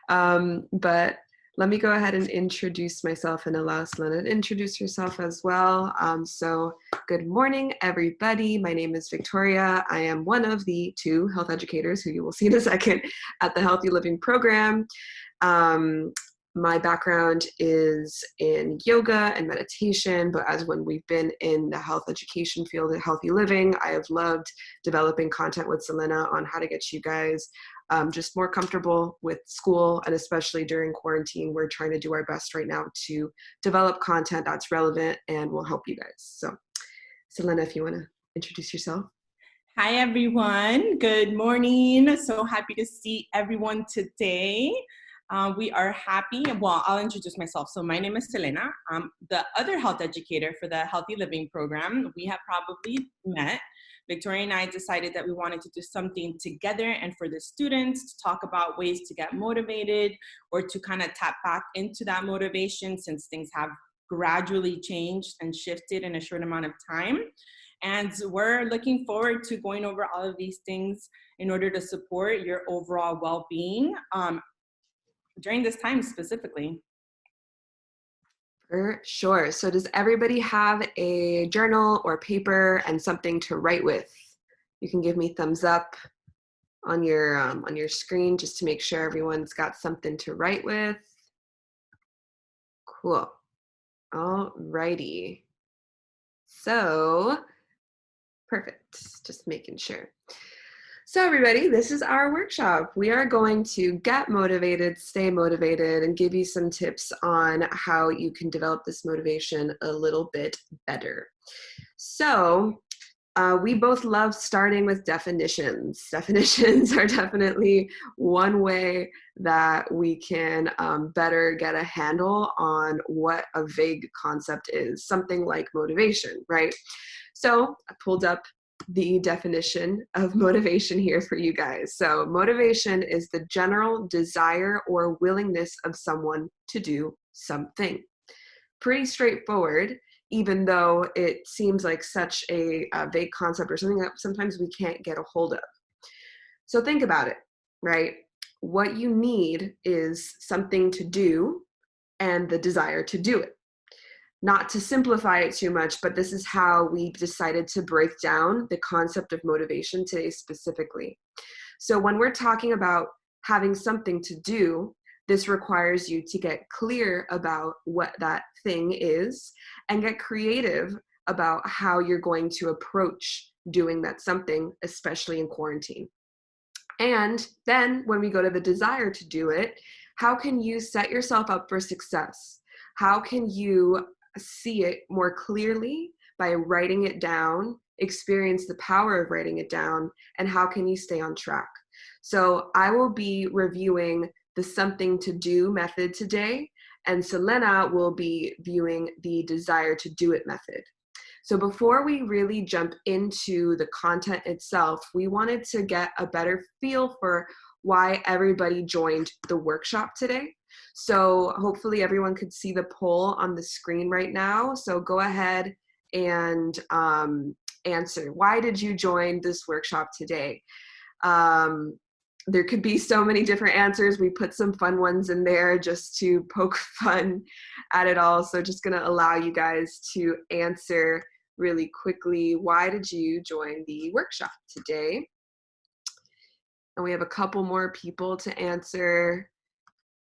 But let me go ahead and introduce myself and allow Selena to introduce herself as well. So good morning, everybody. My name is Victoria. I am one of the two health educators who you will see in a second at the Healthy Living program. My background is in yoga and meditation, but as when we've been in the health education field at Healthy Living, I have loved developing content with Selena on how to get you guys just more comfortable with school, and especially during quarantine, we're trying to do our best right now to develop content that's relevant and will help you guys. So Selena, if you want to introduce yourself. Hi, everyone. Good morning. So happy to see everyone today. We are happy. Well, I'll introduce myself. So my name is Selena. I'm the other health educator for the Healthy Living program. We have probably met. Victoria and I decided that we wanted to do something together and for the students to talk about ways to get motivated or to kind of tap back into that motivation since things have gradually changed and shifted in a short amount of time. And we're looking forward to going over all of these things in order to support your overall well-being during this time specifically. For sure. So does everybody have a journal or paper and something to write with? You can give me thumbs up on your screen just to make sure everyone's got something to write with. Cool. All righty. So perfect. Just making sure. So everybody, this is our workshop. We are going to get motivated, stay motivated, and give you some tips on how you can develop this motivation a little bit better. So we both love starting with definitions. Definitions are definitely one way that we can better get a handle on what a vague concept is, something like motivation, right? So I pulled up the definition of motivation here for you guys. So motivation is the general desire or willingness of someone to do something. Pretty straightforward, even though it seems like such a vague concept or something that sometimes we can't get a hold of. So think about it, right? What you need is something to do and the desire to do it. Not to simplify it too much, but this is how we decided to break down the concept of motivation today specifically. So when we're talking about having something to do, this requires you to get clear about what that thing is and get creative about how you're going to approach doing that something, especially in quarantine. And then when we go to the desire to do it, how can you set yourself up for success? How can you see it more clearly by writing it down, experience the power of writing it down, and how can you stay on track? So I will be reviewing the something to do method today, and Selena will be viewing the desire to do it method. So before we really jump into the content itself, we wanted to get a better feel for why everybody joined the workshop today. So hopefully everyone could see the poll on the screen right now. So go ahead and answer. Why did you join this workshop today? There could be so many different answers. We put some fun ones in there just to poke fun at it all. So just gonna allow you guys to answer really quickly. Why did you join the workshop today? And we have a couple more people to answer.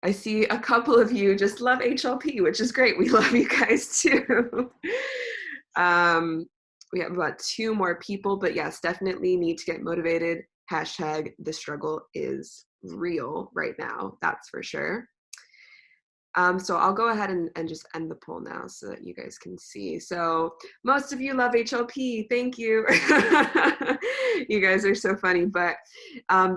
I see a couple of you just love HLP, which is great. We love you guys too. We have about 2 more people, but yes, definitely need to get motivated. Hashtag the struggle is real right now. That's for sure. So I'll go ahead and just end the poll now so that you guys can see. So most of you love HLP. Thank you. You guys are so funny, but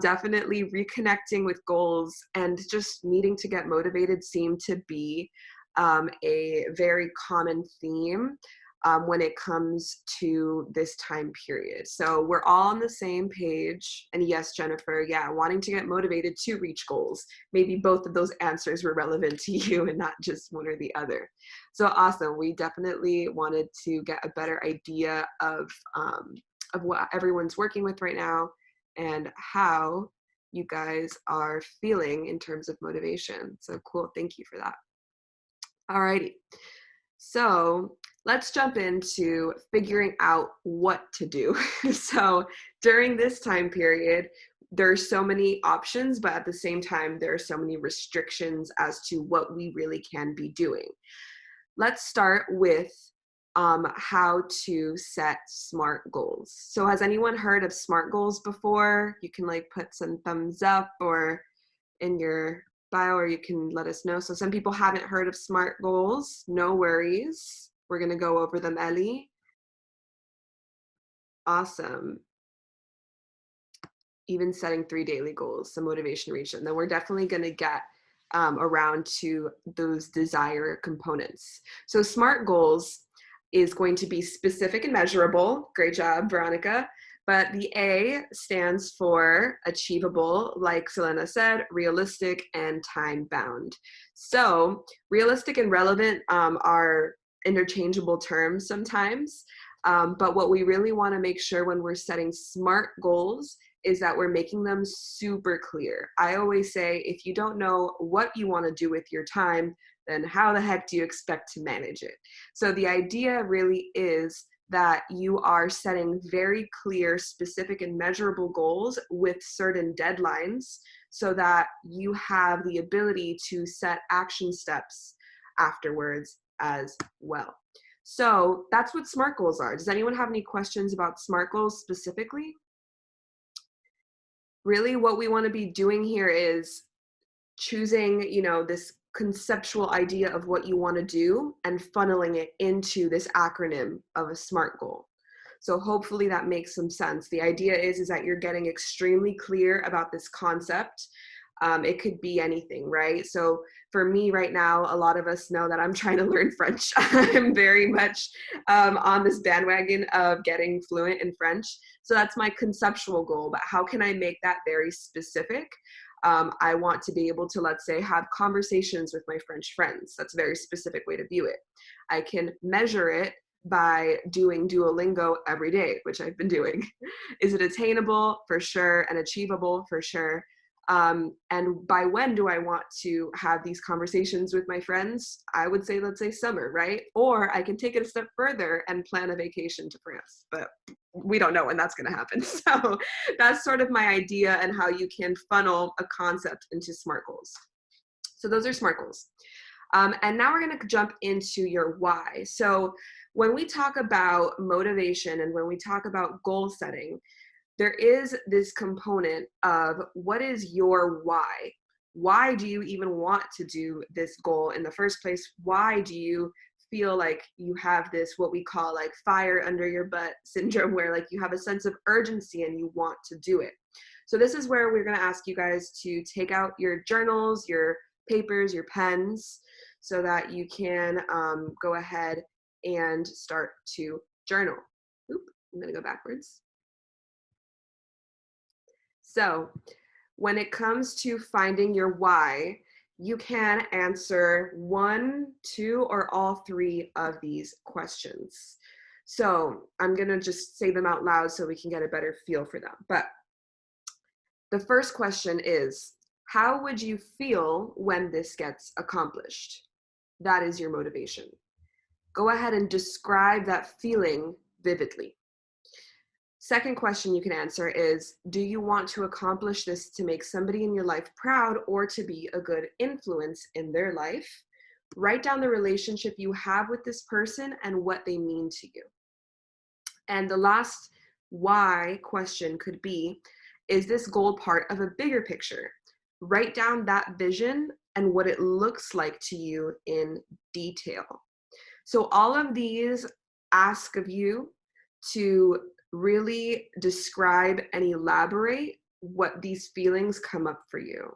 definitely reconnecting with goals and just needing to get motivated seem to be a very common theme when it comes to this time period. So we're all on the same page. And yes, Jennifer, yeah, wanting to get motivated to reach goals. Maybe both of those answers were relevant to you and not just one or the other. So awesome. We definitely wanted to get a better idea of what everyone's working with right now and how you guys are feeling in terms of motivation. So cool, thank you for that. Alrighty, so let's jump into figuring out what to do. So during this time period, there are so many options, but at the same time, there are so many restrictions as to what we really can be doing. Let's start with how to set SMART goals. So has anyone heard of SMART goals before? You can like put some thumbs up or in your bio, or you can let us know. So some people haven't heard of SMART goals. No worries. We're going to go over them, Ellie. Awesome. Even setting 3 daily goals, some motivation reach them. Then we're definitely going to get around to those desire components. So SMART goals is going to be specific and measurable. Great job, Veronica. But the A stands for achievable, like Selena said, realistic, and time-bound. So realistic and relevant are interchangeable terms sometimes. But what we really want to make sure when we're setting SMART goals is that we're making them super clear. I always say, if you don't know what you want to do with your time, then how the heck do you expect to manage it? So the idea really is that you are setting very clear, specific, and measurable goals with certain deadlines so that you have the ability to set action steps afterwards as well. So that's what SMART goals are. Does anyone have any questions about SMART goals specifically? Really what we want to be doing here is choosing, this conceptual idea of what you want to do and funneling it into this acronym of a SMART goal. So hopefully that makes some sense. The idea is that you're getting extremely clear about this concept. It could be anything, right? So for me right now, a lot of us know that I'm trying to learn French. I'm very much on this bandwagon of getting fluent in French. So that's my conceptual goal, but how can I make that very specific? I want to be able to, let's say, have conversations with my French friends. That's a very specific way to view it. I can measure it by doing Duolingo every day, which I've been doing. Is it attainable? For sure. And achievable? For sure. And by when do I want to have these conversations with my friends? I would say, let's say summer, right? Or I can take it a step further and plan a vacation to France, but we don't know when that's going to happen. So that's sort of my idea and how you can funnel a concept into SMART goals. So those are SMART goals. And now we're going to jump into your why. So when we talk about motivation and when we talk about goal setting, there is this component of what is your why? Why do you even want to do this goal in the first place? Why do you feel like you have this, what we call like fire under your butt syndrome, where like you have a sense of urgency and you want to do it? So this is where we're going to ask you guys to take out your journals, your papers, your pens, so that you can go ahead and start to journal. Oop, I'm going to go backwards. So when it comes to finding your why, you can answer 1, 2, or all 3 of these questions. So I'm going to just say them out loud so we can get a better feel for them. But the first question is, how would you feel when this gets accomplished? That is your motivation. Go ahead and describe that feeling vividly. Second question you can answer is, do you want to accomplish this to make somebody in your life proud or to be a good influence in their life? Write down the relationship you have with this person and what they mean to you. And the last why question could be, is this goal part of a bigger picture? Write down that vision and what it looks like to you in detail. So all of these ask of you to really describe and elaborate what these feelings come up for you.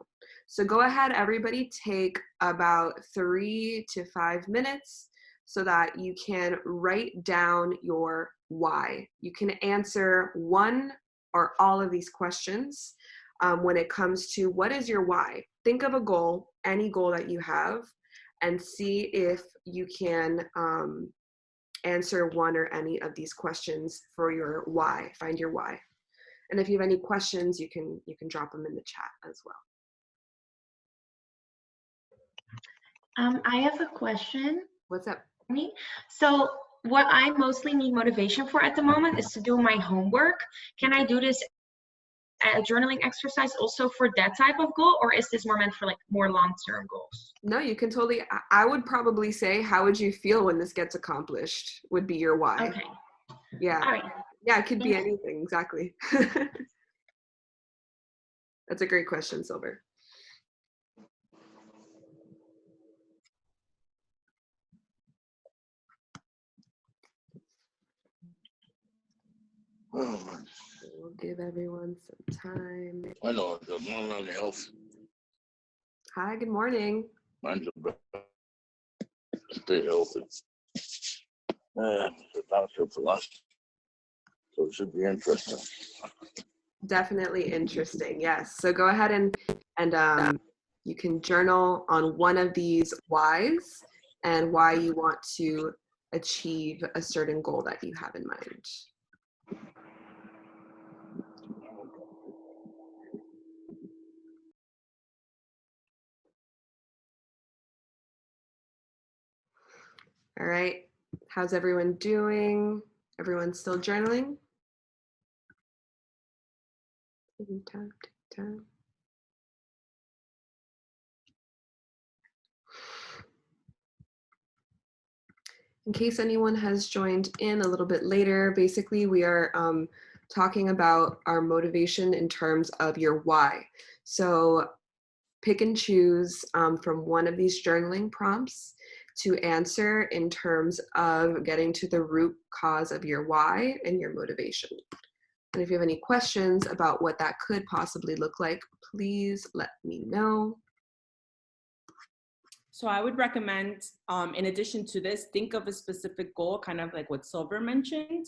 So go ahead, everybody, take about 3 to 5 minutes so that you can write down your why. You can answer one or all of these questions when it comes to what is your why. Think of a goal, any goal that you have, and see if you can answer one or any of these questions for your why. Find your why. And if you have any questions, you can drop them in the chat as well. I have a question. What's up? So what I mostly need motivation for at the moment is to do my homework. Can I do this a journaling exercise also for that type of goal, or is this more meant for like more long-term goals? No, you can totally, I would probably say, how would you feel when this gets accomplished would be your why. Okay. Yeah. All right. Yeah, it could be anything, exactly. That's a great question, Silver. We'll give everyone some time. I know, good morning, health. Hi, good morning. Mine's stay healthy. It's a doctor for us, so it should be interesting. Definitely interesting, yes. So go ahead and you can journal on one of these whys and why you want to achieve a certain goal that you have in mind. All right, how's everyone doing? Everyone still journaling? Taking time, take time. In case anyone has joined in a little bit later, basically we are talking about our motivation in terms of your why. So pick and choose from one of these journaling prompts to answer in terms of getting to the root cause of your why and your motivation. And if you have any questions about what that could possibly look like, please let me know. So I would recommend, in addition to this, think of a specific goal, kind of like what Silver mentioned.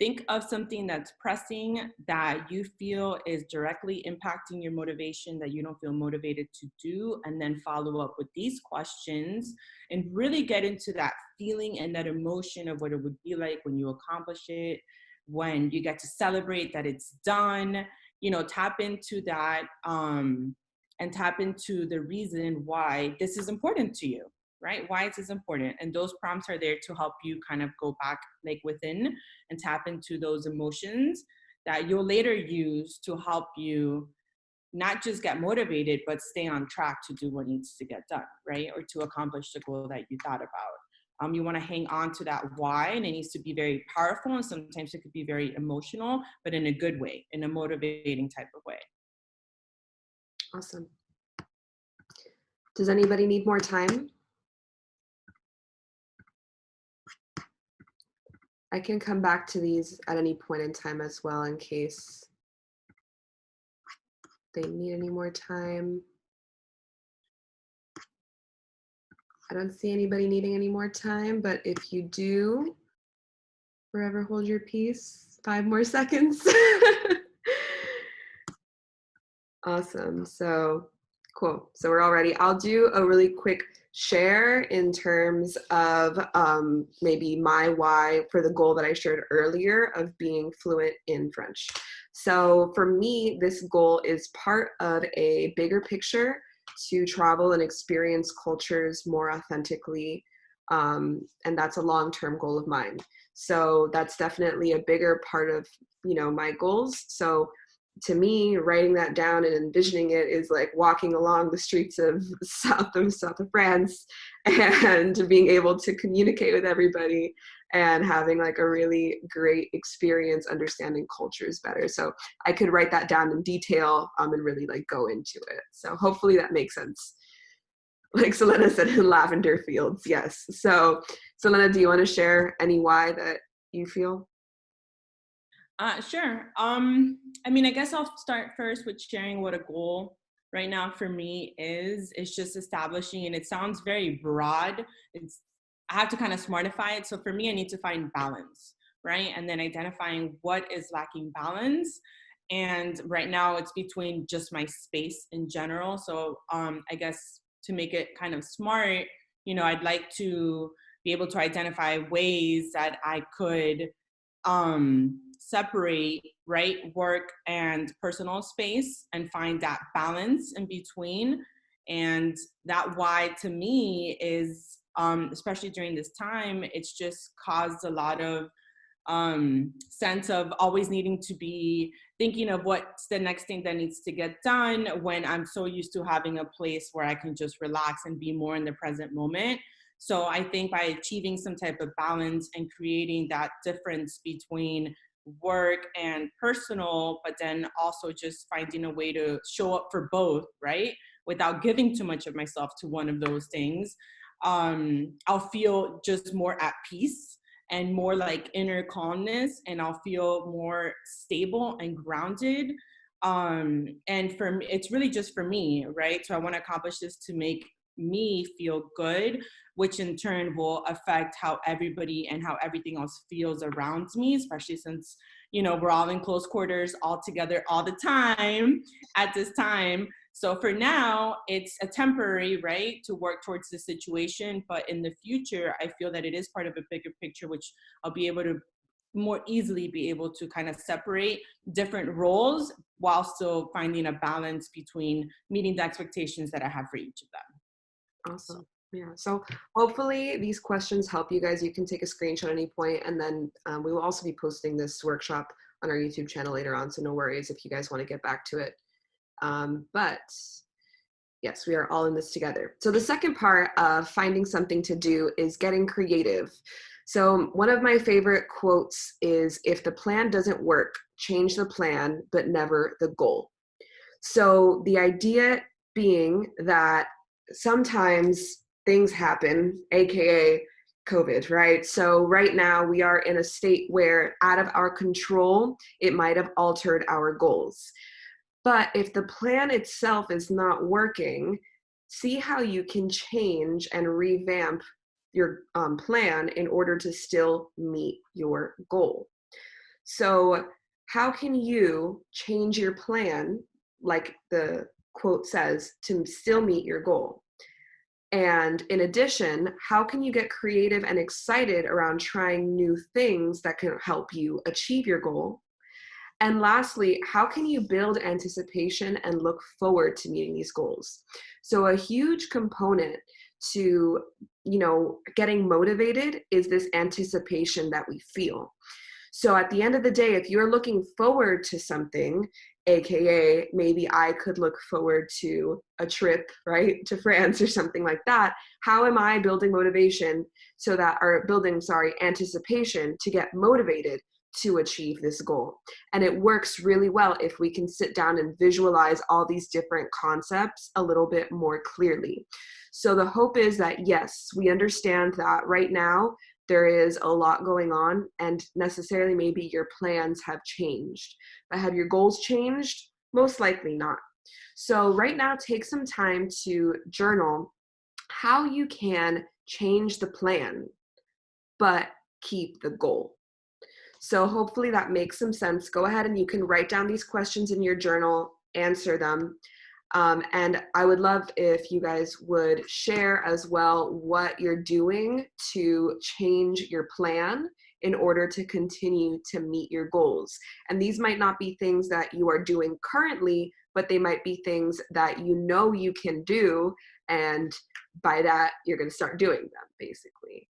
Think of something that's pressing that you feel is directly impacting your motivation that you don't feel motivated to do, and then follow up with these questions and really get into that feeling and that emotion of what it would be like when you accomplish it, when you get to celebrate that it's done. You know, tap into that and tap into the reason why this is important to you, right? Why is this important? And those prompts are there to help you kind of go back like within and tap into those emotions that you'll later use to help you not just get motivated, but stay on track to do what needs to get done, right? Or to accomplish the goal that you thought about. You want to hang on to that why, and it needs to be very powerful, and sometimes it could be very emotional, but in a good way, in a motivating type of way. Awesome. Does anybody need more time? I can come back to these at any point in time as well in case they need any more time. I don't see anybody needing any more time, but if you do, forever hold your peace. 5 more seconds. Awesome. So cool. So we're all ready. I'll do a really quick share in terms of maybe my why for the goal that I shared earlier of being fluent in French. So for me, this goal is part of a bigger picture to travel and experience cultures more authentically. And that's a long-term goal of mine. So that's definitely a bigger part of, you know, my goals. So to me, writing that down and envisioning it is like walking along the streets of south of France and being able to communicate with everybody and having like a really great experience understanding cultures better. So I could write that down in detail and really like go into it. So hopefully that makes sense. Like Selena said, in lavender fields, yes. So Selena, do you want to share any why that you feel? Sure. I mean, I guess I'll start first with sharing what a goal right now for me is. It's just establishing, and it sounds very broad. I have to kind of smartify it. So for me, I need to find balance, right? And then identifying what is lacking balance. And right now it's between just my space in general. So I guess to make it kind of smart, you know, I'd like to be able to identify ways that I could separate right, work and personal space, and find that balance in between. And that why to me is, especially during this time, it's just caused a lot of sense of always needing to be thinking of what's the next thing that needs to get done, when I'm so used to having a place where I can just relax and be more in the present moment. So I think by achieving some type of balance and creating that difference between work and personal, but then also just finding a way to show up for both, right? Without giving too much of myself to one of those things, I'll feel just more at peace and more like inner calmness, and I'll feel more stable and grounded. And for me, it's really just for me, right? So I want to accomplish this to make me feel good, which in turn will affect how everybody and how everything else feels around me, especially since, you know, we're all in close quarters all together all the time at this time. So for now, it's a temporary, right, to work towards the situation. But in the future, I feel that it is part of a bigger picture, which I'll be able to more easily be able to kind of separate different roles while still finding a balance between meeting the expectations that I have for each of them. Awesome. Yeah. So hopefully these questions help you guys. You can take a screenshot at any point, and then we will also be posting this workshop on our YouTube channel later on. So no worries if you guys want to get back to it. But yes, we are all in this together. So the second part of finding something to do is getting creative. So one of my favorite quotes is, if the plan doesn't work, change the plan, but never the goal. So the idea being that sometimes things happen, AKA COVID, right? So right now we are in a state where out of our control, it might have altered our goals. But if the plan itself is not working, see how you can change and revamp your plan in order to still meet your goal. So how can you change your plan, like the quote says, to still meet your goal? And in addition, how can you get creative and excited around trying new things that can help you achieve your goal? And lastly, how can you build anticipation and look forward to meeting these goals? So a huge component to, you know, getting motivated is this anticipation that we feel. So at the end of the day, if you're looking forward to something, AKA maybe I could look forward to a trip, right, to France or something like that, how am I building motivation so that, or building, anticipation to get motivated to achieve this goal? And it works really well if we can sit down and visualize all these different concepts a little bit more clearly. So the hope is that, yes, we understand that right now there is a lot going on, and necessarily maybe your plans have changed. But have your goals changed? Most likely not. So right now, take some time to journal how you can change the plan, but keep the goal. So hopefully that makes some sense. Go ahead and you can write down these questions in your journal, answer them. And I would love if you guys would share as well what you're doing to change your plan in order to continue to meet your goals. And these might not be things that you are doing currently, but they might be things that you know you can do. And by that, you're going to start doing them, basically.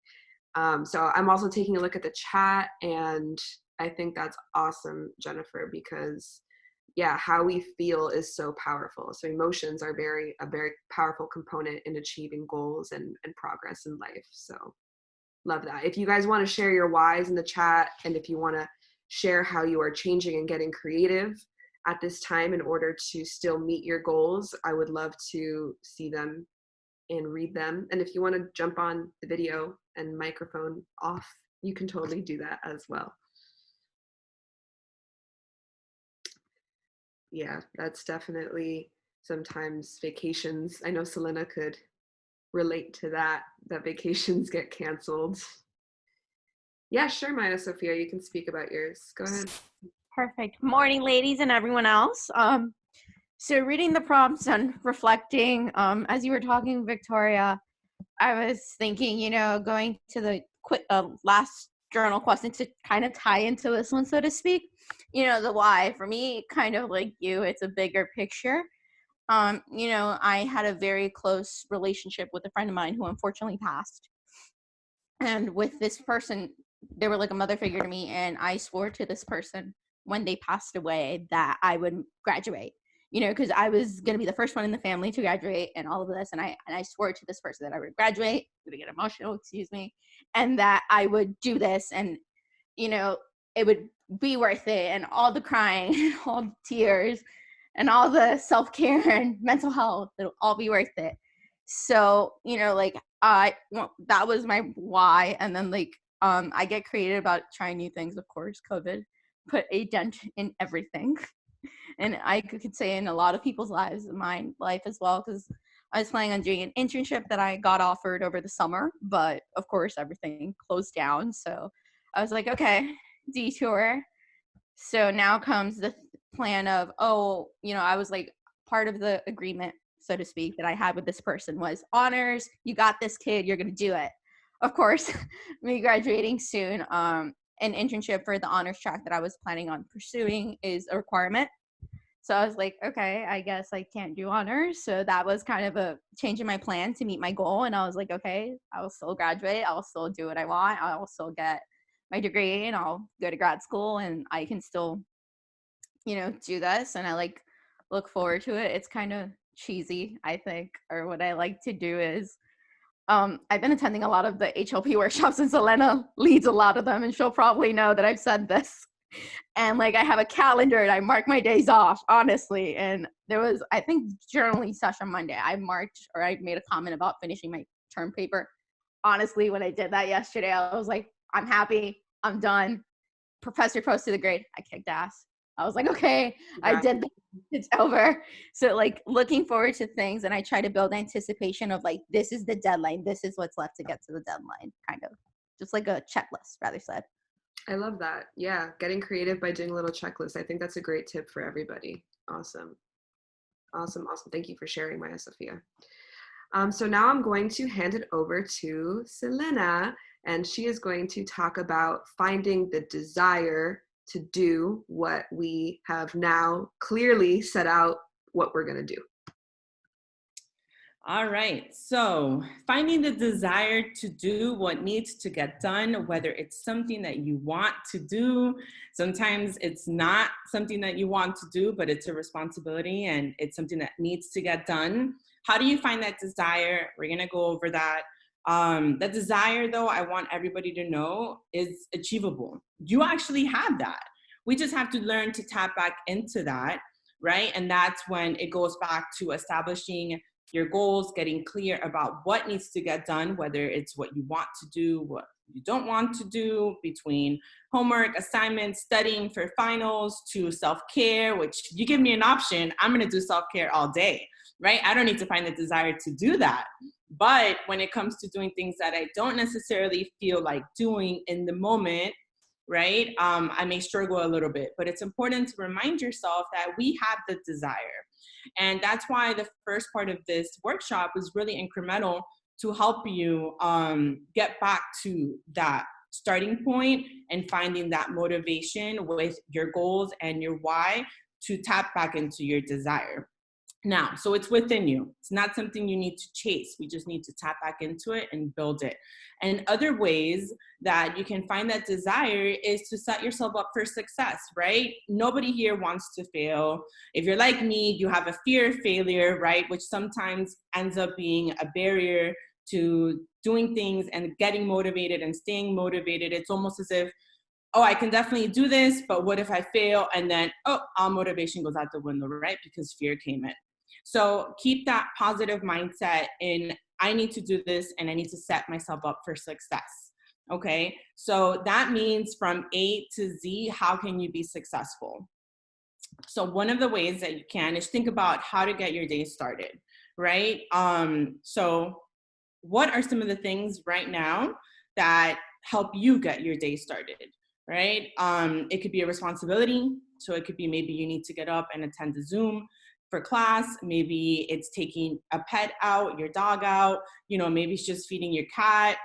So I'm also taking a look at the chat, and I think that's awesome, Jennifer, because yeah, how we feel is so powerful. So emotions are a very powerful component in achieving goals and progress in life. So love that. If you guys want to share your whys in the chat, and if you want to share how you are changing and getting creative at this time in order to still meet your goals, I would love to see them and read them. And if you want to jump on the video and microphone off, you can totally do that as well. Yeah, that's definitely sometimes vacations. I know Selena could relate to that vacations get canceled. Yeah, sure, Maya Sophia, you can speak about yours. Go ahead. Perfect. Morning, ladies and everyone else. So reading the prompts and reflecting, as you were talking, Victoria, I was thinking, going to the last journal question to kind of tie into this one, so to speak. The why for me, kind of like you, it's a bigger picture. I had a very close relationship with a friend of mine who unfortunately passed. And with this person, they were like a mother figure to me. And I swore to this person when they passed away that I would graduate, because I was going to be the first one in the family to graduate and all of this. And I swore to this person that I would graduate, I'm going to get emotional, excuse me, and that I would do this. And, it would be worth it. And all the crying and all the tears and all the self-care and mental health, it'll all be worth it. So, that was my why. And then I get creative about trying new things. Of course, COVID put a dent in everything. And I could say in a lot of people's lives, my life as well, because I was planning on doing an internship that I got offered over the summer, but of course everything closed down. So I was like, okay, detour. So now comes the plan of, I was like, part of the agreement, so to speak, that I had with this person was honors. You got this, kid. You're going to do it. Of course, me graduating soon, an internship for the honors track that I was planning on pursuing is a requirement. So I was like, okay, I guess I can't do honors. So that was kind of a change in my plan to meet my goal. And I was like, okay, I will still graduate. I'll still do what I want. I'll still get my degree and I'll go to grad school and I can still, do this. And I look forward to it. It's kind of cheesy, I think, or what I like to do is I've been attending a lot of the HLP workshops and Selena leads a lot of them and she'll probably know that I've said this. And I have a calendar and I mark my days off, honestly. And there was, I think, journaling session Monday. I made a comment about finishing my term paper. Honestly, when I did that yesterday, I was like, I'm happy. I'm done. Professor posted the grade. I kicked ass. I was like, okay, I did this. It's over. So looking forward to things, and I try to build anticipation of this is the deadline. This is what's left to get to the deadline, kind of just like a checklist, rather said. I love that. Yeah, getting creative by doing a little checklist. I think that's a great tip for everybody. Awesome. Awesome. Thank you for sharing, Maya Sophia. So now I'm going to hand it over to Selena, and she is going to talk about finding the desire to do what we have now clearly set out what we're going to do. All right, so finding the desire to do what needs to get done, whether it's something that you want to do, sometimes it's not something that you want to do, but it's a responsibility and it's something that needs to get done. How do you find that desire? We're gonna go over that. The desire, though, I want everybody to know is achievable. You actually have that. We just have to learn to tap back into that, right? And that's when it goes back to establishing your goals, getting clear about what needs to get done, whether it's what you want to do, what you don't want to do, between homework, assignments, studying for finals, to self-care, which you give me an option, I'm gonna do self-care all day, right? I don't need to find the desire to do that. But when it comes to doing things that I don't necessarily feel like doing in the moment, right? I may struggle a little bit, but it's important to remind yourself that we have the desire. And that's why the first part of this workshop is really incremental to help you get back to that starting point and finding that motivation with your goals and your why to tap back into your desire. Now, so it's within you. It's not something you need to chase. We just need to tap back into it and build it. And other ways that you can find that desire is to set yourself up for success, right? Nobody here wants to fail. If you're like me, you have a fear of failure, right? Which sometimes ends up being a barrier to doing things and getting motivated and staying motivated. It's almost as if, oh, I can definitely do this, but what if I fail? And then, all motivation goes out the window, right? Because fear came in. So keep that positive mindset in, I need to do this and I need to set myself up for success. Okay, so that means from A to Z, how can you be successful? So one of the ways that you can is think about how to get your day started, right? So what are some of the things right now that help you get your day started, right? It could be a responsibility. So it could be maybe you need to get up and attend a Zoom for class. Maybe it's taking a pet out, your dog out, maybe it's just feeding your cat.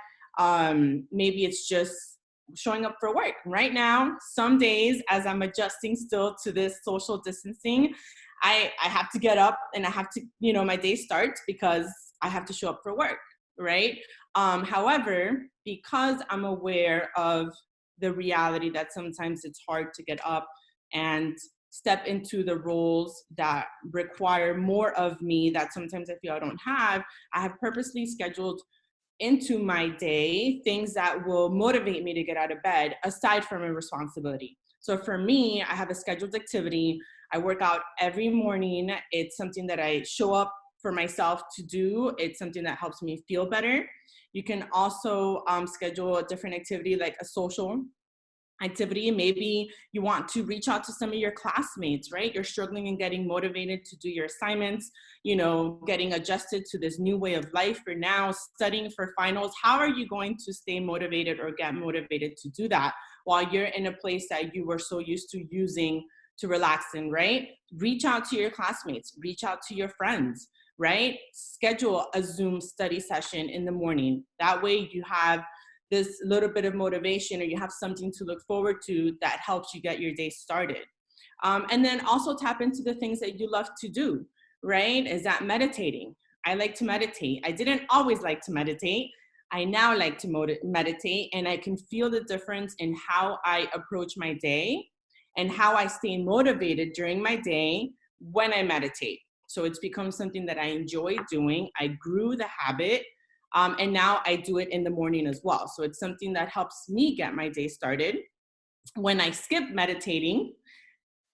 Maybe it's just showing up for work. Right now, some days as I'm adjusting still to this social distancing, I have to get up and I have to, my day starts because I have to show up for work, right? However, because I'm aware of the reality that sometimes it's hard to get up and step into the roles that require more of me that sometimes I feel I don't have, I have purposely scheduled into my day things that will motivate me to get out of bed aside from a responsibility. So for me, I have a scheduled activity. I work out every morning. It's something that I show up for myself to do. It's something that helps me feel better. You can also schedule a different activity like a social activity. Maybe you want to reach out to some of your classmates, right? You're struggling and getting motivated to do your assignments, getting adjusted to this new way of life for now, studying for finals. How are you going to stay motivated or get motivated to do that while you're in a place that you were so used to using to relax in, right? Reach out to your classmates, reach out to your friends, right? Schedule a Zoom study session in the morning. That way you have this little bit of motivation, or you have something to look forward to that helps you get your day started. And then also tap into the things that you love to do, right? Is that meditating? I like to meditate. I didn't always like to meditate. I now like to meditate, and I can feel the difference in how I approach my day and how I stay motivated during my day when I meditate. So it's become something that I enjoy doing. I grew the habit. And now I do it in the morning as well. So it's something that helps me get my day started. When I skip meditating,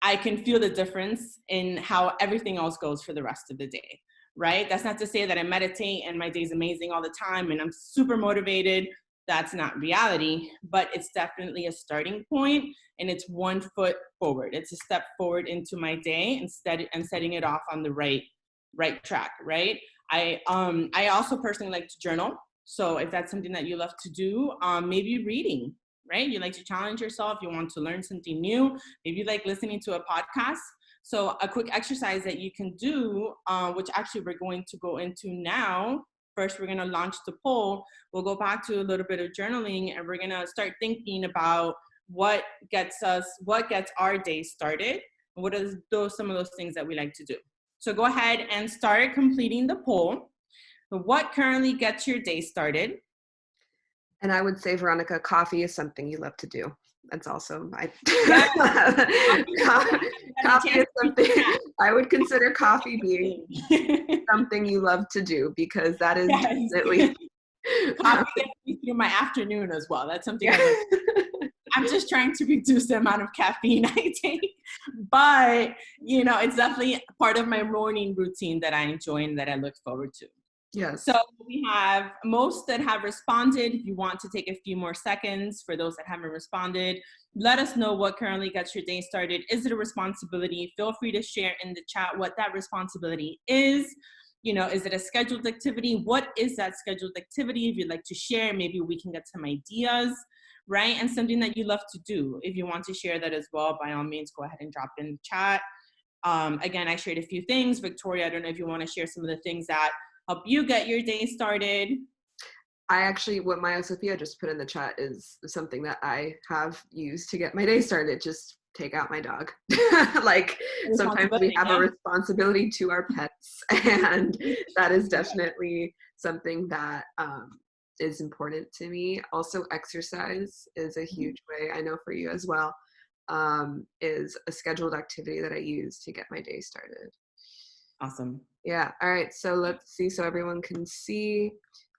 I can feel the difference in how everything else goes for the rest of the day, right? That's not to say that I meditate and my day's amazing all the time and I'm super motivated. That's not reality, but it's definitely a starting point, and it's one foot forward. It's a step forward into my day and setting it off on the right track, right? I also personally like to journal. So if that's something that you love to do, maybe reading, right? You like to challenge yourself. You want to learn something new. Maybe you like listening to a podcast. So a quick exercise that you can do, which actually we're going to go into now. First, we're going to launch the poll. We'll go back to a little bit of journaling, and we're going to start thinking about what gets our day started. And what are some of those things that we like to do. So go ahead and start completing the poll. What currently gets your day started? And I would say, Veronica, coffee is something you love to do. That's also my coffee is something I would consider coffee being something you love to do, because that is definitely coffee gets me through my afternoon as well. That's something I'm just trying to reduce the amount of caffeine I take, but it's definitely part of my morning routine that I enjoy and that I look forward to. Yes. So we have most that have responded. If you want to take a few more seconds for those that haven't responded, let us know what currently gets your day started. Is it a responsibility? Feel free to share in the chat what that responsibility is. Is it a scheduled activity? What is that scheduled activity? If you'd like to share, maybe we can get some ideas, right? And something that you love to do. If you want to share that as well, by all means, go ahead and drop it in the chat. Again, I shared a few things. Victoria, I don't know if you want to share some of the things that help you get your day started. What Maya Sophia just put in the chat is something that I have used to get my day started. Just take out my dog. Like sometimes we have a responsibility to our pets, and that is definitely something that is important to me. Also, exercise is a huge way, I know for you as well, is a scheduled activity that I use to get my day started. Awesome. Yeah. All right. So let's see. So everyone can see.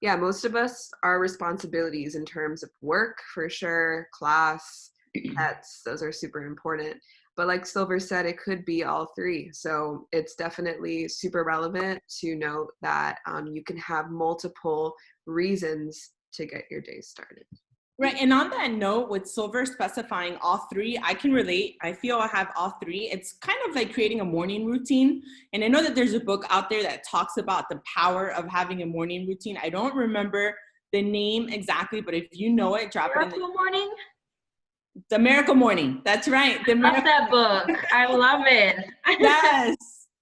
Yeah. Most of us, our responsibilities in terms of work, for sure, class, pets, those are super important. But like Silver said, it could be all three. So it's definitely super relevant to note that you can have multiple reasons to get your day started. Right. And on that note, with Silver specifying all three, I can relate. I feel I have all three. It's kind of like creating a morning routine. And I know that there's a book out there that talks about the power of having a morning routine. I don't remember the name exactly, but if you know it, drop it in the Morning. The Miracle Morning. That's right. I love that book. I love it. Yes.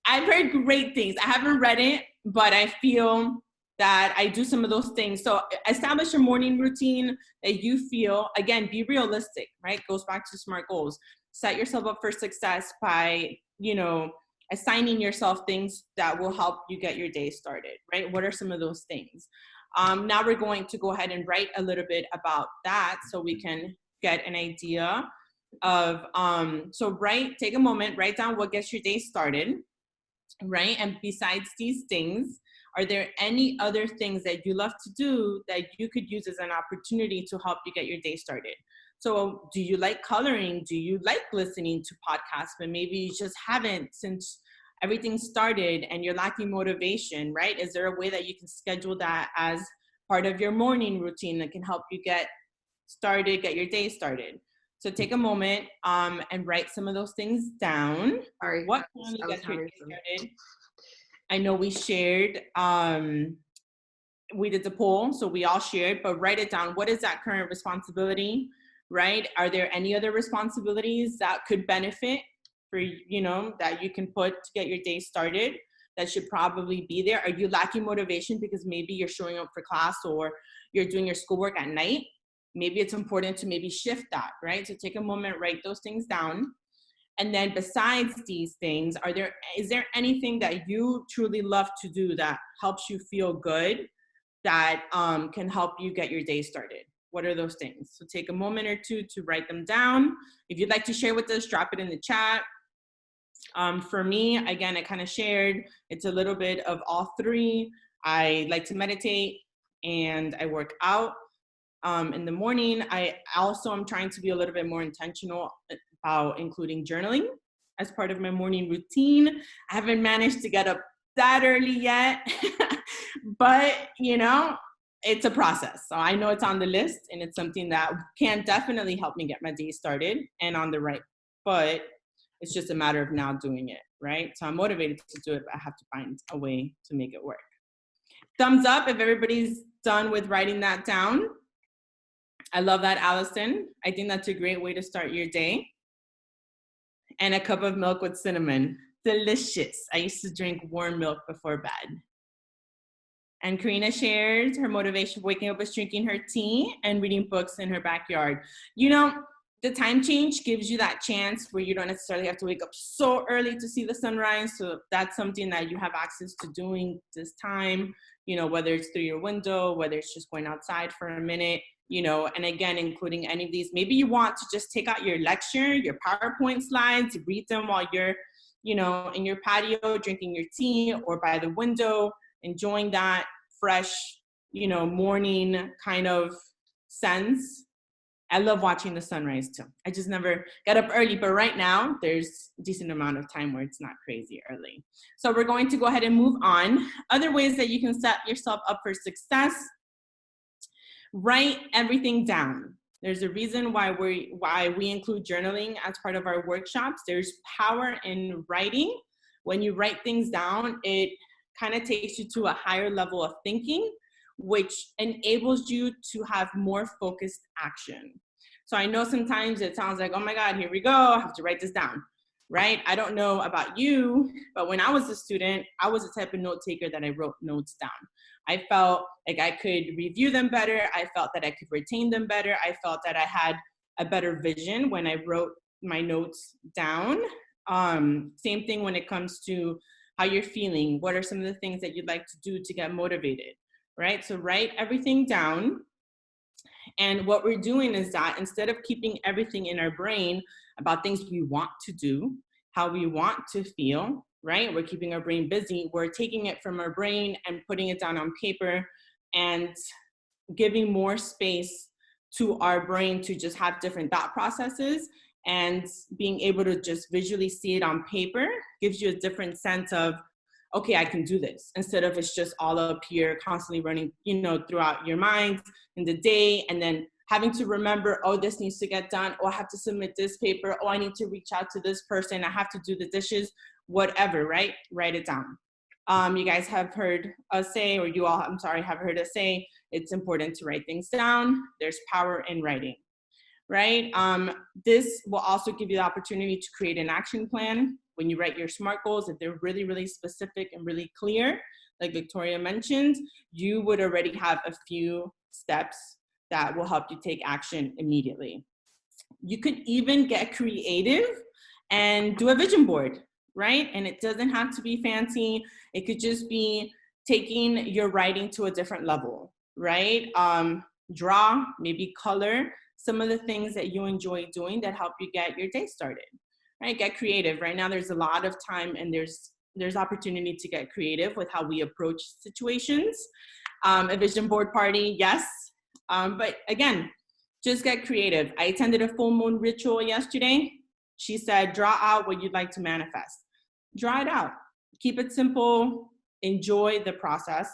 I've heard great things. I haven't read it, but I feel that I do some of those things. So establish a morning routine that you feel, again, be realistic, right? Goes back to SMART goals. Set yourself up for success by, you know, assigning yourself things that will help you get your day started, right? What are some of those things? Now we're going to go ahead and write a little bit about that so we can get an idea of, take a moment, write down what gets your day started, right? And besides these things, are there any other things that you love to do that you could use as an opportunity to help you get your day started? So do you like coloring? Do you like listening to podcasts, but maybe you just haven't since everything started and you're lacking motivation, right? Is there a way that you can schedule that as part of your morning routine that can help you get started, get your day started? So take a moment and write some of those things down. Sorry, What time you I was get your having day some. started? I know we shared, we did the poll, so we all shared, but write it down. What is that current responsibility, right? Are there any other responsibilities that could benefit for, you know, that you can put to get your day started that should probably be there? Are you lacking motivation because maybe you're showing up for class or you're doing your schoolwork at night? Maybe it's important to maybe shift that, right? So take a moment, write those things down. And then besides these things, is there anything that you truly love to do that helps you feel good, that can help you get your day started? What are those things? So take a moment or two to write them down. If you'd like to share with us, drop it in the chat. For me, again, I kind of shared, it's a little bit of all three. I like to meditate and I work out in the morning. I also am trying to be a little bit more intentional about including journaling as part of my morning routine. I haven't managed to get up that early yet, but you know, it's a process. So I know it's on the list and it's something that can definitely help me get my day started and on the right foot. It's just a matter of now doing it, right? So I'm motivated to do it, but I have to find a way to make it work. Thumbs up if everybody's done with writing that down. I love that, Allison. I think that's a great way to start your day. And a cup of milk with cinnamon. Delicious. I used to drink warm milk before bed. And Karina shared her motivation for waking up was drinking her tea and reading books in her backyard. You know, the time change gives you that chance where you don't necessarily have to wake up so early to see the sunrise. So that's something that you have access to doing this time, you know, whether it's through your window, whether it's just going outside for a minute, you know, and again, including any of these. Maybe you want to just take out your lecture, your PowerPoint slides, read them while you're, you know, in your patio, drinking your tea or by the window, enjoying that fresh, you know, morning kind of sense. I love watching the sunrise too. I just never get up early, but right now there's a decent amount of time where it's not crazy early. So we're going to go ahead and move on. Other ways that you can set yourself up for success. Write everything down. There's a reason why we include journaling as part of our workshops. There's power in writing. When you write things down, it kind of takes you to a higher level of thinking, which enables you to have more focused action. So I know sometimes it sounds like, oh my God, here we go, I have to write this down, right? I don't know about you, but when I was a student, I was the type of note taker that I wrote notes down. I felt like I could review them better. I felt that I could retain them better. I felt that I had a better vision when I wrote my notes down. Same thing when it comes to how you're feeling. What are some of the things that you'd like to do to get motivated, right? So write everything down. And what we're doing is that instead of keeping everything in our brain about things we want to do, how we want to feel, right? We're keeping our brain busy. We're taking it from our brain and putting it down on paper and giving more space to our brain to just have different thought processes, and being able to just visually see it on paper gives you a different sense of, okay, I can do this, instead of it's just all up here constantly running, you know, throughout your mind in the day, and then having to remember, oh, this needs to get done, oh, I have to submit this paper, oh, I need to reach out to this person, I have to do the dishes, whatever, right? Write it down. You guys have heard us say, or you all, I'm sorry, have heard us say, it's important to write things down. There's power in writing, right? This will also give you the opportunity to create an action plan. When you write your SMART goals, if they're really, really specific and really clear, like Victoria mentioned, you would already have a few steps that will help you take action immediately. You could even get creative and do a vision board, right? And it doesn't have to be fancy. It could just be taking your writing to a different level, right? Draw, maybe color, some of the things that you enjoy doing that help you get your day started, right? Get creative. Right now, there's a lot of time and there's opportunity to get creative with how we approach situations. A vision board party, yes. But again, just get creative. I attended a full moon ritual yesterday. She said, draw out what you'd like to manifest. Draw it out. Keep it simple. Enjoy the process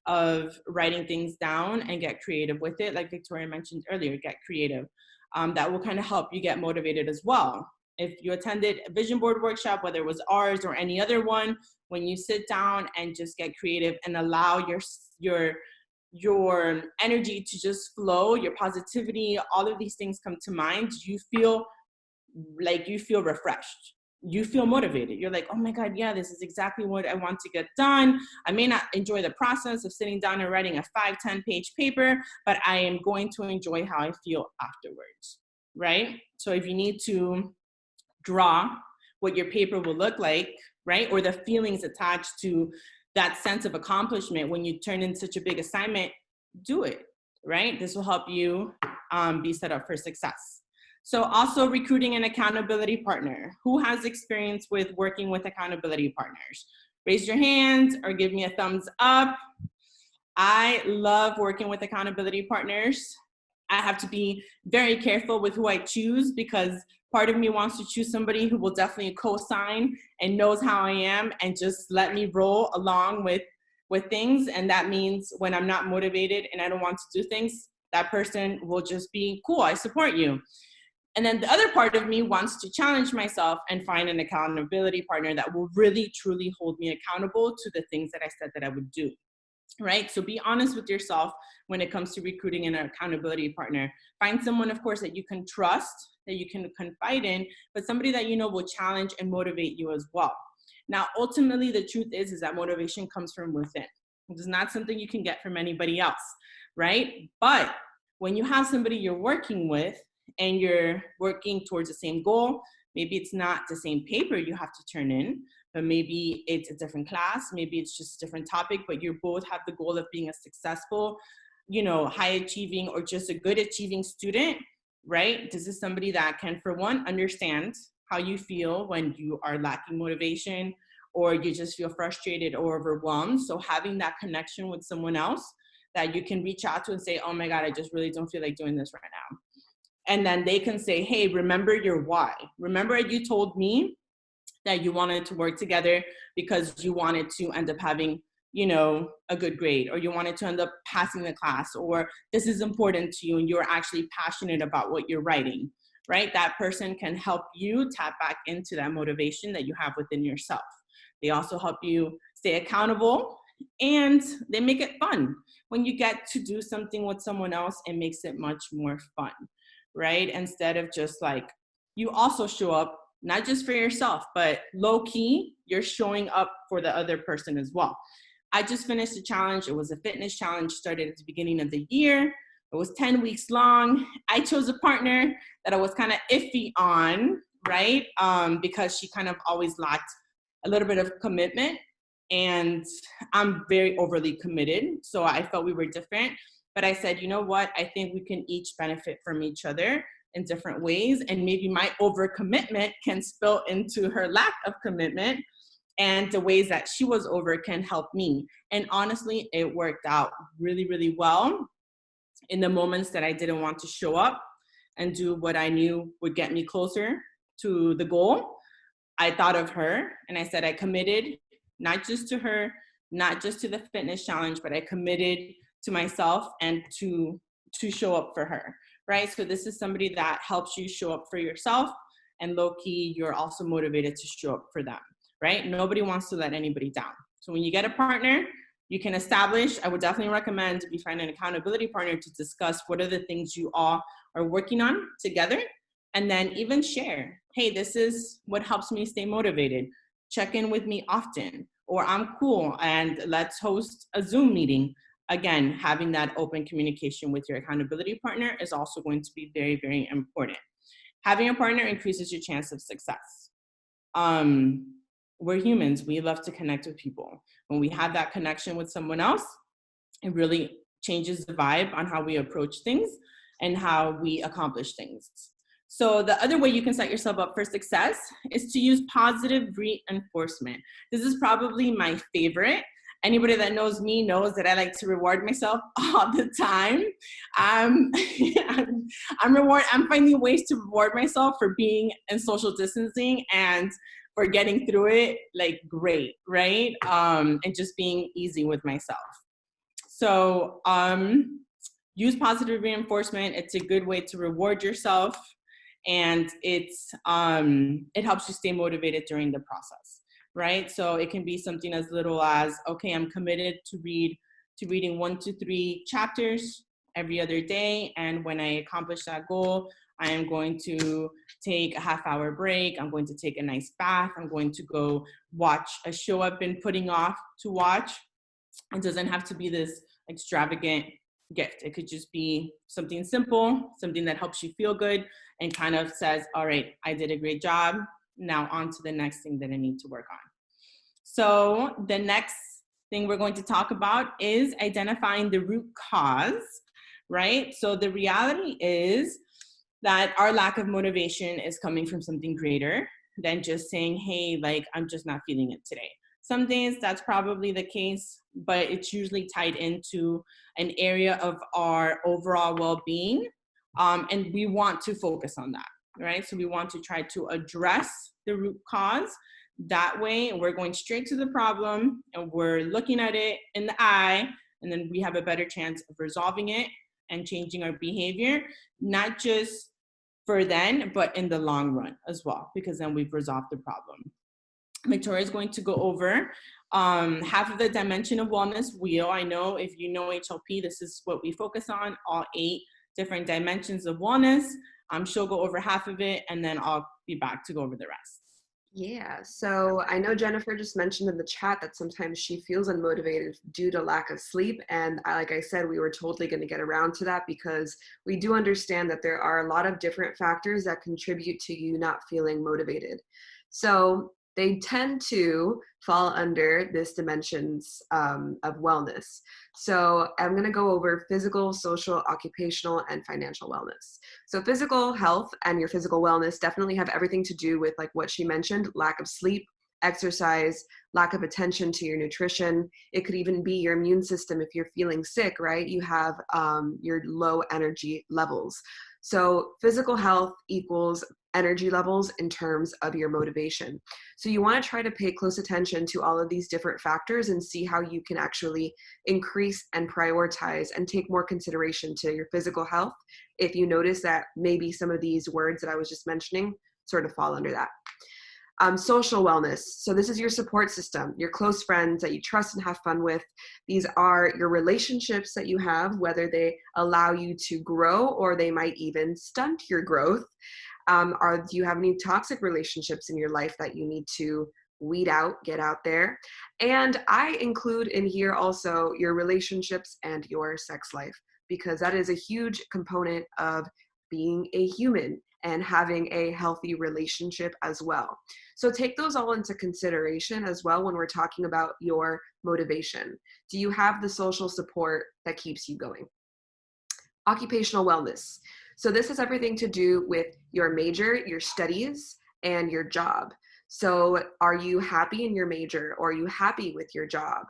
of writing things down and get creative with it. Like Victoria mentioned earlier, get creative. That will kind of help you get motivated as well. If you attended a vision board workshop, whether it was ours or any other one, when you sit down and just get creative and allow your energy to just flow, your positivity, all of these things come to mind, you feel refreshed. You feel motivated. You're like, oh my God, yeah, this is exactly what I want to get done. I may not enjoy the process of sitting down and writing a 5-10 page paper, but I am going to enjoy how I feel afterwards, right? So if you need to draw what your paper will look like, right? Or the feelings attached to that sense of accomplishment when you turn in such a big assignment, do it, right? This will help you be set up for success. So also recruiting an accountability partner. Who has experience with working with accountability partners? Raise your hand or give me a thumbs up. I love working with accountability partners. I have to be very careful with who I choose because part of me wants to choose somebody who will definitely co-sign and knows how I am and just let me roll along with things. And that means when I'm not motivated and I don't want to do things, that person will just be cool, I support you. And then the other part of me wants to challenge myself and find an accountability partner that will really, truly hold me accountable to the things that I said that I would do, right? So be honest with yourself when it comes to recruiting an accountability partner. Find someone, of course, that you can trust, that you can confide in, but somebody that you know will challenge and motivate you as well. Now, ultimately, the truth is that motivation comes from within. It is not something you can get from anybody else, right? But when you have somebody you're working with, and you're working towards the same goal, maybe it's not the same paper you have to turn in, but maybe it's a different class, maybe it's just a different topic, but you both have the goal of being a successful, high achieving or just a good achieving student, right? This is somebody that can, for one, understand how you feel when you are lacking motivation or you just feel frustrated or overwhelmed. So having that connection with someone else that you can reach out to and say, oh my God, I just really don't feel like doing this right now. And then they can say, hey, remember your why. Remember you told me that you wanted to work together because you wanted to end up having, a good grade, or you wanted to end up passing the class, or this is important to you and you're actually passionate about what you're writing, right? That person can help you tap back into that motivation that you have within yourself. They also help you stay accountable and they make it fun. When you get to do something with someone else, it makes it much more fun. Right? Instead of just like, you also show up, not just for yourself, but low key, you're showing up for the other person as well. I just finished a challenge. It was a fitness challenge, started at the beginning of the year. It was 10 weeks long. I chose a partner that I was kind of iffy on, right? Because she kind of always lacked a little bit of commitment. And I'm very overly committed. So I felt we were different. But I said, you know what? I think we can each benefit from each other in different ways. And maybe my overcommitment can spill into her lack of commitment. And the ways that she was over can help me. And honestly, it worked out really, really well. In the moments that I didn't want to show up and do what I knew would get me closer to the goal, I thought of her and I said, I committed not just to her, not just to the fitness challenge, but I committed to myself and to show up for her, right? So this is somebody that helps you show up for yourself, and low-key, you're also motivated to show up for them, right? Nobody wants to let anybody down. So when you get a partner, you can establish, I would definitely recommend if you find an accountability partner to discuss what are the things you all are working on together, and then even share, hey, this is what helps me stay motivated. Check in with me often. or I'm cool and let's host a Zoom meeting. Again, having that open communication with your accountability partner is also going to be very, very important. Having a partner increases your chance of success. We're humans. We love to connect with people. When we have that connection with someone else, it really changes the vibe on how we approach things and how we accomplish things. So the other way you can set yourself up for success is to use positive reinforcement. This is probably my favorite. Anybody that knows me knows that I like to reward myself all the time. I'm finding ways to reward myself for being in social distancing and for getting through it like great, right? And just being easy with myself. So use positive reinforcement. It's a good way to reward yourself, and it helps you stay motivated during the process, right? So it can be something as little as, okay, I'm committed to reading 1 to 3 chapters every other day, and when I accomplish that goal, I am going to take a half-hour break. I'm going to take a nice bath. I'm going to go watch a show I've been putting off to watch. It doesn't have to be this extravagant gift. It could just be something simple, something that helps you feel good and kind of says, all right, I did a great job. Now on to the next thing that I need to work on. So the next thing we're going to talk about is identifying the root cause, right? So the reality is that our lack of motivation is coming from something greater than just saying, hey, like, I'm just not feeling it today. Some days that's probably the case, but it's usually tied into an area of our overall well-being. And we want to focus on that, right? So we want to try to address the root cause. That way, we're going straight to the problem and we're looking at it in the eye, and then we have a better chance of resolving it and changing our behavior, not just for then, but in the long run as well, because then we've resolved the problem. Victoria is going to go over half of the dimension of wellness wheel. I know if you know HLP, this is what we focus on, all 8 different dimensions of wellness. She'll go over half of it, and then I'll be back to go over the rest. Yeah, so I know Jennifer just mentioned in the chat that sometimes she feels unmotivated due to lack of sleep. And like I said, we were totally going to get around to that because we do understand that there are a lot of different factors that contribute to you not feeling motivated. So they tend to fall under this dimensions of wellness. So I'm going to go over physical, social, occupational, and financial wellness. So physical health and your physical wellness definitely have everything to do with, like what she mentioned, lack of sleep, exercise, lack of attention to your nutrition. It could even be your immune system. If you're feeling sick, right, you have your low energy levels. So physical health equals energy levels in terms of your motivation. So you want to try to pay close attention to all of these different factors and see how you can actually increase and prioritize and take more consideration to your physical health if you notice that maybe some of these words that I was just mentioning sort of fall under that. Social wellness. So this is your support system, your close friends that you trust and have fun with. These are your relationships that you have, whether they allow you to grow or they might even stunt your growth. Do you have any toxic relationships in your life that you need to weed out, get out there? And I include in here also your relationships and your sex life, because that is a huge component of being a human and having a healthy relationship as well. So take those all into consideration as well when we're talking about your motivation. Do you have the social support that keeps you going? Occupational wellness. So this has everything to do with your major, your studies, and your job. So are you happy in your major, or are you happy with your job?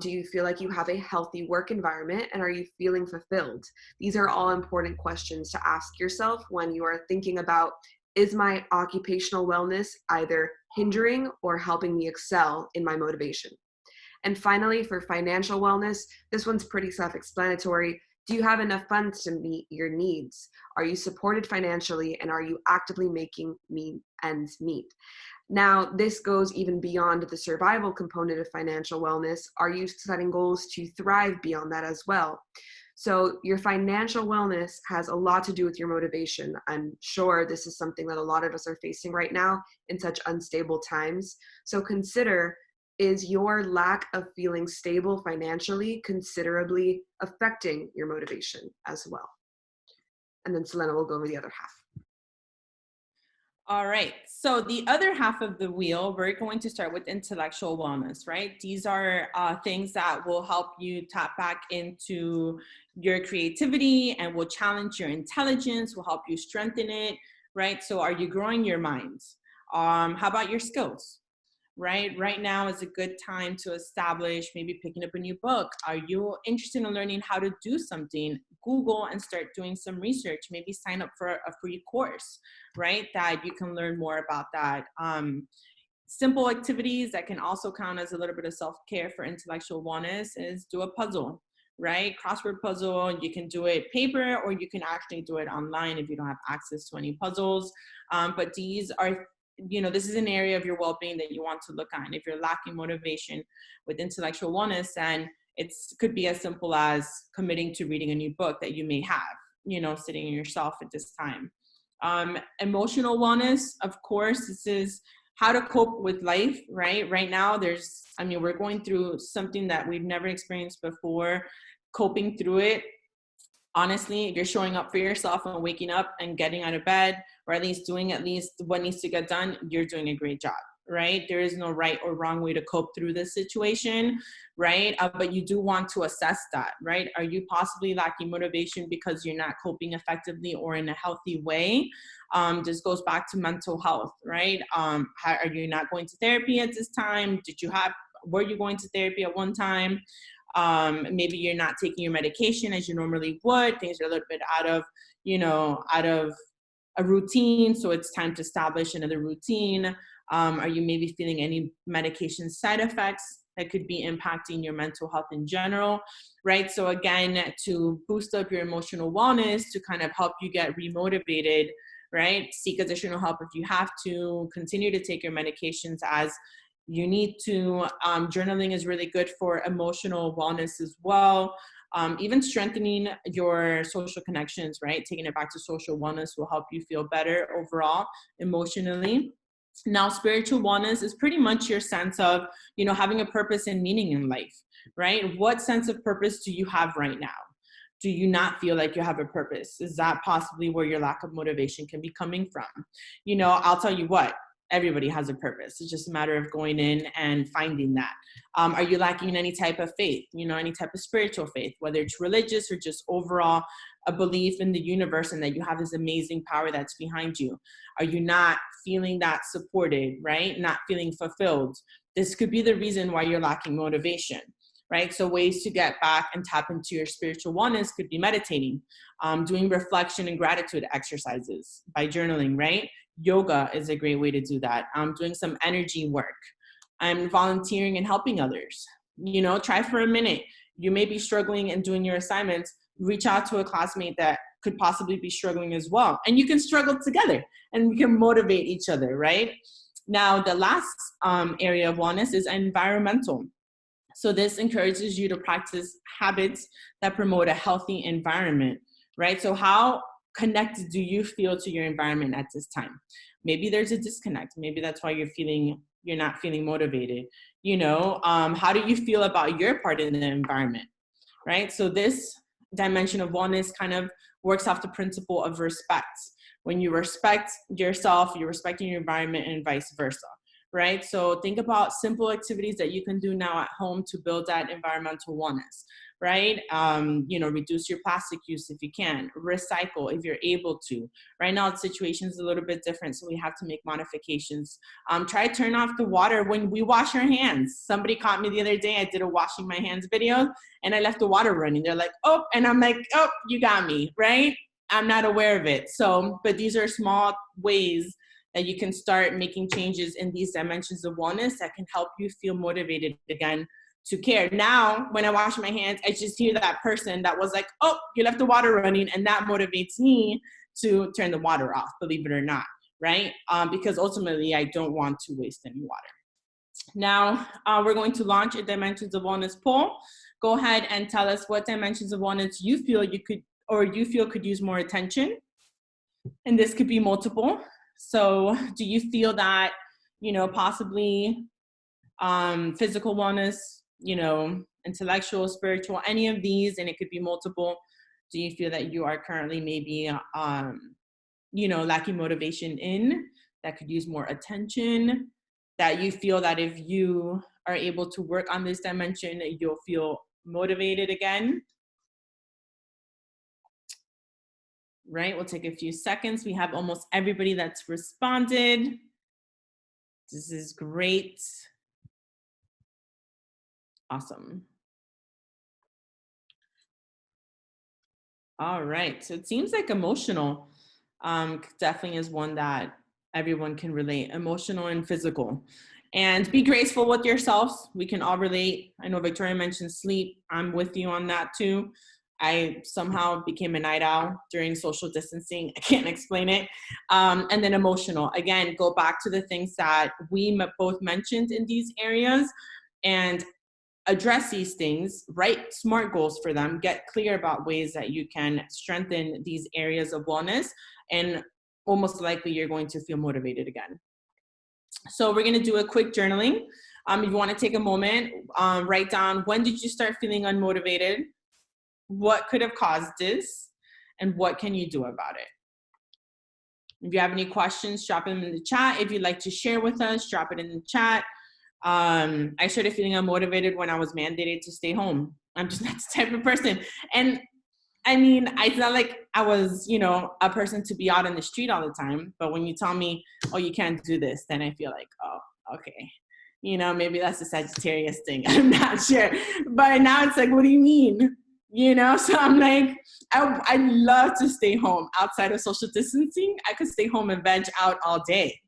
Do you feel like you have a healthy work environment, and are you feeling fulfilled? These are all important questions to ask yourself when you are thinking about, is my occupational wellness either hindering or helping me excel in my motivation? And finally, for financial wellness, this one's pretty self-explanatory. Do you have enough funds to meet your needs? Are you supported financially, and are you actively making ends meet? Now, this goes even beyond the survival component of financial wellness. Are you setting goals to thrive beyond that as well? So your financial wellness has a lot to do with your motivation. I'm sure this is something that a lot of us are facing right now in such unstable times. So consider, is your lack of feeling stable financially considerably affecting your motivation as well? And then Selena will go over the other half. All right. So the other half of the wheel, we're going to start with intellectual wellness, right? These are things that will help you tap back into your creativity and will challenge your intelligence, will help you strengthen it, right? So are you growing your mind? How about your skills? Right now is a good time to establish maybe picking up a new book. Are you interested in learning how to do something? Google and start doing some research. Maybe sign up for a free course, right? That you can learn more about that. Simple activities that can also count as a little bit of self-care for intellectual wellness is do a puzzle, right? Crossword puzzle. You can do it paper or you can actually do it online if you don't have access to any puzzles. But these are, this is an area of your well-being that you want to look at. And if you're lacking motivation with intellectual wellness, then it could be as simple as committing to reading a new book that you may have, sitting in yourself at this time. Emotional wellness, of course, this is how to cope with life, right? Right now, we're going through something that we've never experienced before. Coping through it, honestly, if you're showing up for yourself and waking up and getting out of bed, or at least doing what needs to get done, you're doing a great job, right? There is no right or wrong way to cope through this situation, right? But you do want to assess that, right? Are you possibly lacking motivation because you're not coping effectively or in a healthy way? This goes back to mental health, right? Are you not going to therapy at this time? Were you going to therapy at one time? Maybe you're not taking your medication as you normally would. Things are a little bit out of a routine. So it's time to establish another routine. Are you maybe feeling any medication side effects that could be impacting your mental health in general, right? So again, to boost up your emotional wellness, to kind of help you get remotivated, right? Seek additional help if you have to. Continue to take your medications as you need to. Journaling is really good for emotional wellness as well. Even strengthening your social connections, right? Taking it back to social wellness will help you feel better overall emotionally. Now, spiritual wellness is pretty much your sense of, having a purpose and meaning in life, right? What sense of purpose do you have right now? Do you not feel like you have a purpose? Is that possibly where your lack of motivation can be coming from? I'll tell you what, everybody has a purpose. It's just a matter of going in and finding that. Are you lacking in any type of faith, any type of spiritual faith, whether it's religious or just overall a belief in the universe and that you have this amazing power that's behind you? Are you not feeling that supported, right? Not feeling fulfilled? This could be the reason why you're lacking motivation, right? So ways to get back and tap into your spiritual wellness could be meditating, doing reflection and gratitude exercises by journaling, right? Yoga is a great way to do that. Doing some energy work. Volunteering and helping others. Try for a minute. You may be struggling and doing your assignments. Reach out to a classmate that could possibly be struggling as well. And you can struggle together and we can motivate each other, right? Now, the last area of wellness is environmental. So this encourages you to practice habits that promote a healthy environment, right? So how connected do you feel to your environment at this time? Maybe there's a disconnect. Maybe that's why you're not feeling motivated. How do you feel about your part in the environment, right? So this dimension of wellness kind of works off the principle of respect. When you respect yourself, you're respecting your environment and vice versa. Right? So think about simple activities that you can do now at home to build that environmental wellness, right? Reduce your plastic use if you can, recycle if you're able to. Right now, the situation is a little bit different, so we have to make modifications. Try to turn off the water when we wash our hands. Somebody caught me the other day, I did a washing my hands video, and I left the water running. They're like, oh, and I'm like, oh, you got me, right? I'm not aware of it. But these are small ways that you can start making changes in these dimensions of wellness that can help you feel motivated again to care. Now, when I wash my hands, I just hear that person that was like, oh, you left the water running, and that motivates me to turn the water off, believe it or not, right? Because ultimately, I don't want to waste any water. Now, we're going to launch a Dimensions of Wellness poll. Go ahead and tell us what dimensions of wellness you feel could use more attention. And this could be multiple. So do you feel that, possibly physical wellness, you know, intellectual, spiritual, any of these, and it could be multiple. Do you feel that you are currently maybe, you know, lacking motivation in, that could use more attention, that you feel that if you are able to work on this dimension, you'll feel motivated again? Right, we'll take a few seconds. We have almost everybody that's responded. This is great. Awesome. All right, so it seems like emotional definitely is one that everyone can relate, emotional and physical. And be graceful with yourselves. We can all relate. I know Victoria mentioned sleep. I'm with you on that too. I somehow became a night owl during social distancing. I can't explain it. And then emotional. Again, go back to the things that we both mentioned in these areas and address these things, write SMART goals for them, get clear about ways that you can strengthen these areas of wellness, and almost likely you're going to feel motivated again. So we're going to do a quick journaling. If you want to take a moment, write down, when did you start feeling unmotivated? What could have caused this? And what can you do about it? If you have any questions, drop them in the chat. If you'd like to share with us, drop it in the chat. I started feeling unmotivated when I was mandated to stay home. I'm just not the type of person. And I mean, it's not like I was, you know, a person to be out in the street all the time. But when you tell me, oh, you can't do this, then I feel like, oh, okay. You know, maybe that's a Sagittarius thing. I'm not sure. But now it's like, what do you mean? You know, so I'm like, I love to stay home outside of social distancing. I could stay home and veg out all day.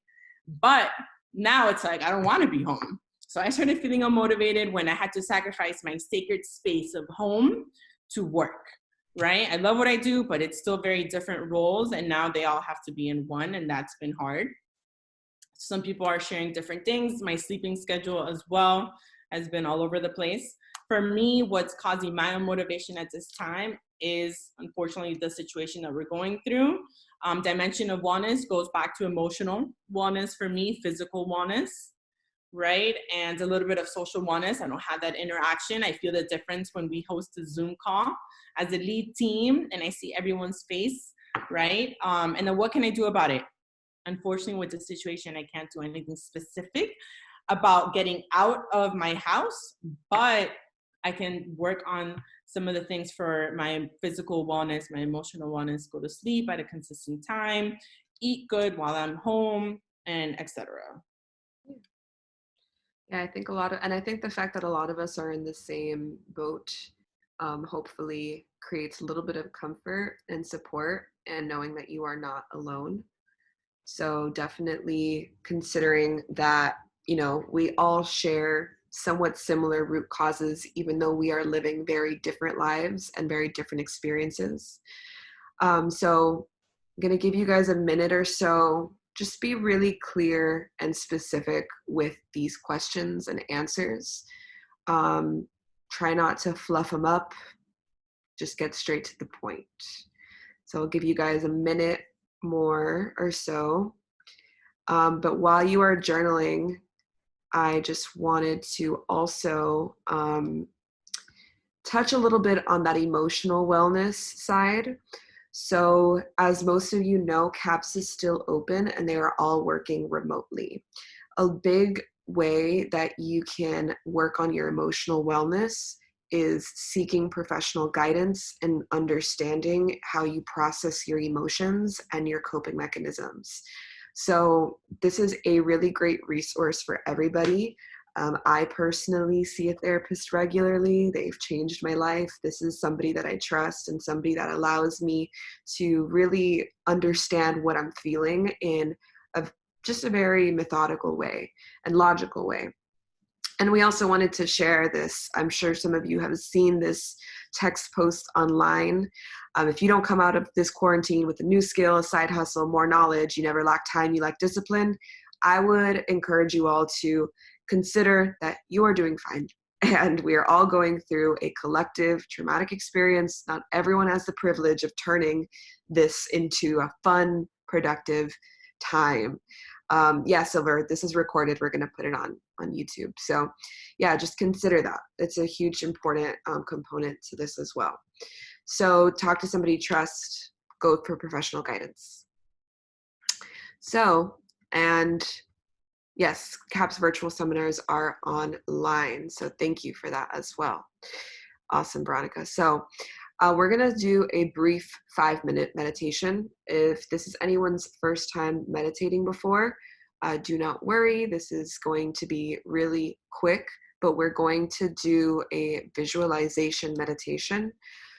But now it's like, I don't want to be home. So I started feeling unmotivated when I had to sacrifice my sacred space of home to work, right? I love what I do, but it's still very different roles. And now they all have to be in one, and that's been hard. Some people are sharing different things. My sleeping schedule as well has been all over the place. For me, what's causing my own motivation at this time is, unfortunately, the situation that we're going through. Dimension of wellness goes back to emotional wellness for me, physical wellness, right? And a little bit of social wellness. I don't have that interaction. I feel the difference when we host a Zoom call as a lead team and I see everyone's face, right? And then what can I do about it? Unfortunately, with the situation, I can't do anything specific about getting out of my house, but I can work on some of the things for my physical wellness, my emotional wellness, go to sleep at a consistent time, eat good while I'm home, and etc. Yeah, I think I think the fact that a lot of us are in the same boat, hopefully creates a little bit of comfort and support, and knowing that you are not alone. So definitely considering that, you know, we all share somewhat similar root causes, even though we are living very different lives and very different experiences. So I'm going to give you guys a minute or so. Just be really clear and specific with these questions and answers. Try not to fluff them up. Just get straight to the point. So I'll give you guys a minute more or so. But while you are journaling, I just wanted to also touch a little bit on that emotional wellness side. So as most of you know, CAPS is still open and they are all working remotely. A big way that you can work on your emotional wellness is seeking professional guidance and understanding how you process your emotions and your coping mechanisms. So this is a really great resource for everybody. I personally see a therapist regularly. They've changed my life. This is somebody that I trust and somebody that allows me to really understand what I'm feeling in just a very methodical way and logical way. And we also wanted to share this. I'm sure some of you have seen this text post online. If you don't come out of this quarantine with a new skill, a side hustle, more knowledge, you never lack time, you lack discipline, I would encourage you all to consider that you are doing fine. And we are all going through a collective traumatic experience. Not everyone has the privilege of turning this into a fun, productive time. Yeah, Silver, this is recorded. We're going to put it on YouTube. So yeah, just consider that. It's a huge important component to this as well. So talk to somebody you trust, go for professional guidance. So, and yes, CAPS virtual seminars are online. So thank you for that as well. Awesome, Veronica. So we're going to do a brief 5-minute meditation. If this is anyone's first time meditating before, do not worry. This is going to be really quick, but we're going to do a visualization meditation.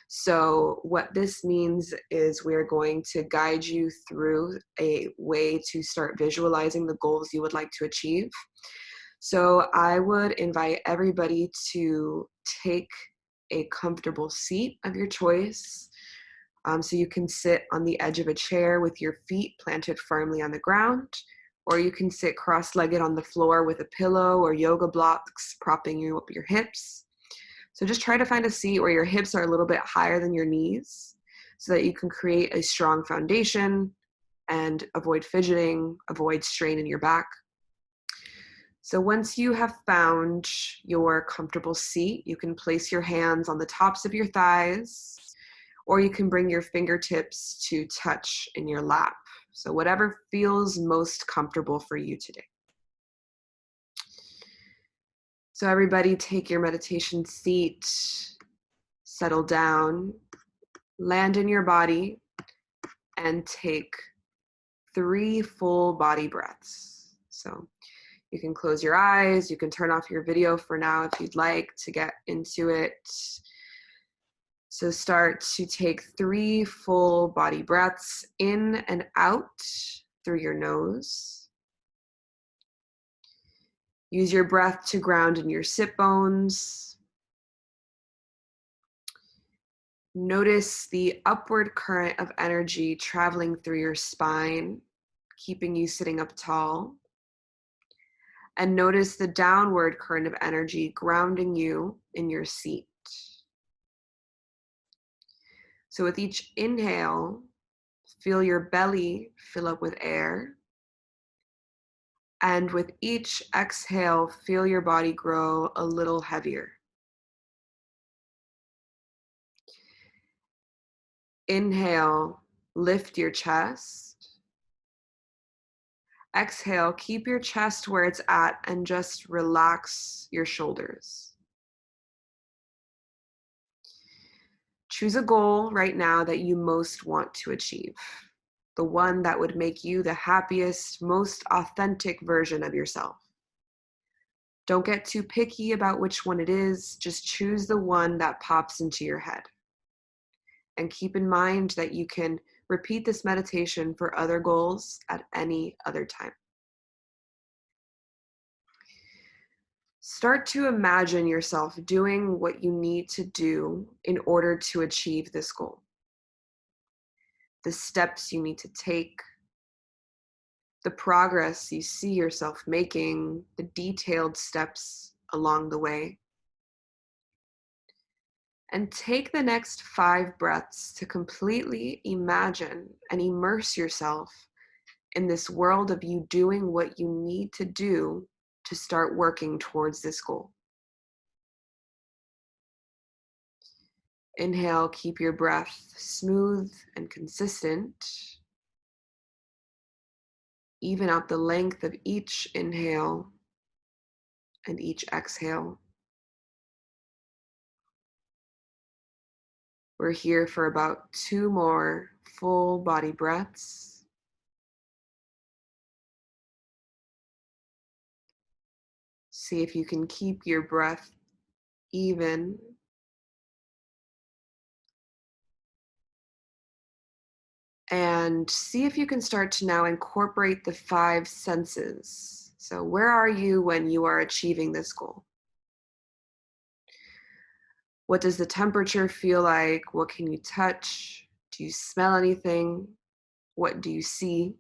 So what this means is we're going to guide you through a way to start visualizing the goals you would like to achieve. So I would invite everybody to take a comfortable seat of your choice. So you can sit on the edge of a chair with your feet planted firmly on the ground, or you can sit cross-legged on the floor with a pillow or yoga blocks propping you up your hips. So just try to find a seat where your hips are a little bit higher than your knees so that you can create a strong foundation and avoid fidgeting, avoid strain in your back. So once you have found your comfortable seat, you can place your hands on the tops of your thighs, or you can bring your fingertips to touch in your lap. So whatever feels most comfortable for you today. So everybody take your meditation seat, settle down, land in your body, and take 3 full body breaths. So you can close your eyes, you can turn off your video for now if you'd like to get into it. So start to take 3 full body breaths in and out through your nose. Use your breath to ground in your sit bones. Notice the upward current of energy traveling through your spine, keeping you sitting up tall. And notice the downward current of energy grounding you in your seat. So with each inhale, feel your belly fill up with air. And with each exhale, feel your body grow a little heavier. Inhale, lift your chest. Exhale, keep your chest where it's at and just relax your shoulders. Choose a goal right now that you most want to achieve. The one that would make you the happiest, most authentic version of yourself. Don't get too picky about which one it is. Just choose the one that pops into your head. And keep in mind that you can repeat this meditation for other goals at any other time. Start to imagine yourself doing what you need to do in order to achieve this goal. The steps you need to take, the progress you see yourself making, the detailed steps along the way. And take the next 5 breaths to completely imagine and immerse yourself in this world of you doing what you need to do to start working towards this goal. Inhale, keep your breath smooth and consistent. Even out the length of each inhale and each exhale. We're here for about 2 more full body breaths. See if you can keep your breath even. And see if you can start to now incorporate the 5 senses. So where are you when you are achieving this goal? What does the temperature feel like? What can you touch? Do you smell anything? What do you see?